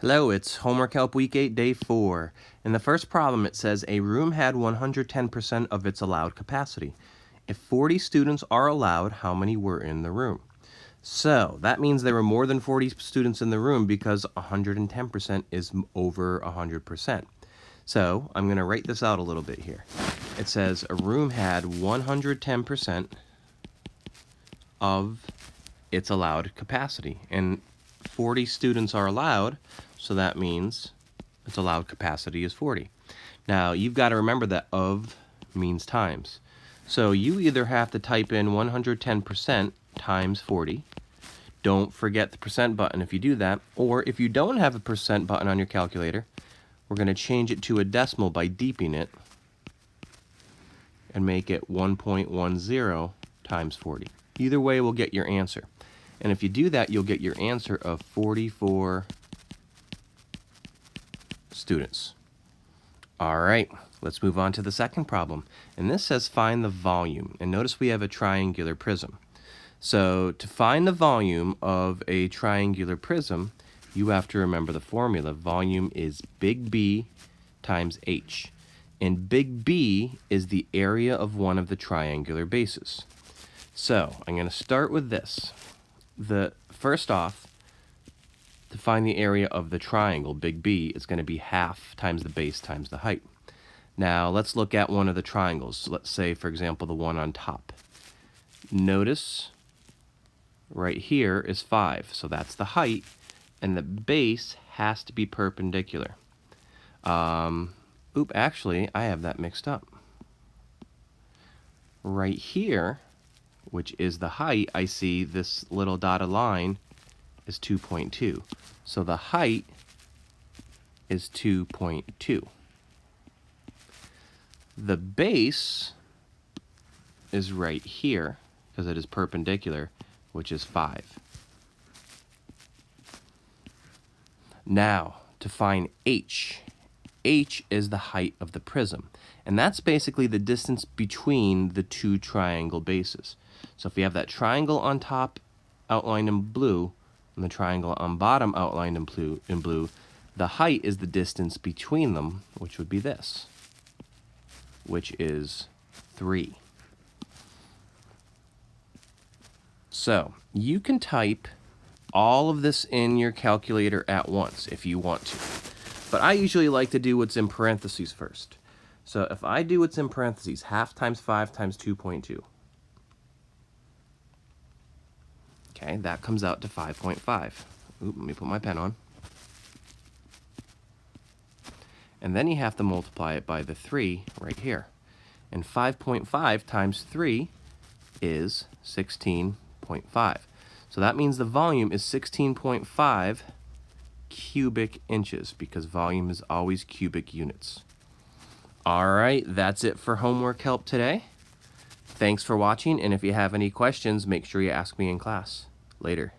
Hello, it's Homework Help Week 8, Day 4. In the first problem, it says a room had 110% of its allowed capacity. If 40 students are allowed, how many were in the room? So that means there were more than 40 students in the room because 110% is over 100%. So I'm going to write this out a little bit here. It says a room had 110% of its allowed capacity. And 40 students are allowed, so that means its allowed capacity is 40. Now, you've got to remember that of means times. So you either have to type in 110% times 40. Don't forget the percent button if you do that. Or if you don't have a percent button on your calculator, we're going to change it to a decimal by deeping it and make it 1.10 times 40. Either way, we'll get your answer. And if you do that, you'll get your answer of 44 students. All right, let's move on to the second problem. And this says find the volume. And notice we have a triangular prism. So to find the volume of a triangular prism, you have to remember the formula. Volume is big B times H. And big B is the area of one of the triangular bases. So I'm going to start with this. First off, to find the area of the triangle, big B, is going to be half times the base times the height. Now, let's look at one of the triangles. Let's say, for example, the one on top. Notice right here is 5, so that's the height, and the base has to be perpendicular. Actually, I have that mixed up. Right here, which is the height, I see this little dotted line is 2.2. So the height is 2.2. The base is right here, because it is perpendicular, which is 5. Now, to find H. H is the height of the prism. And that's basically the distance between the two triangle bases. So if you have that triangle on top outlined in blue and the triangle on bottom outlined in blue, the height is the distance between them, which would be this, which is 3. So you can type all of this in your calculator at once if you want to. But I usually like to do what's in parentheses first. So if I do what's in parentheses, half times 5 times 2.2. Okay, that comes out to 5.5. Let me put my pen on. And then you have to multiply it by the 3 right here. And 5.5 times 3 is 16.5. So that means the volume is 16.5 cubic inches, because volume is always cubic units. All right, that's it for homework help today. Thanks for watching, and if you have any questions, make sure you ask me in class. Later.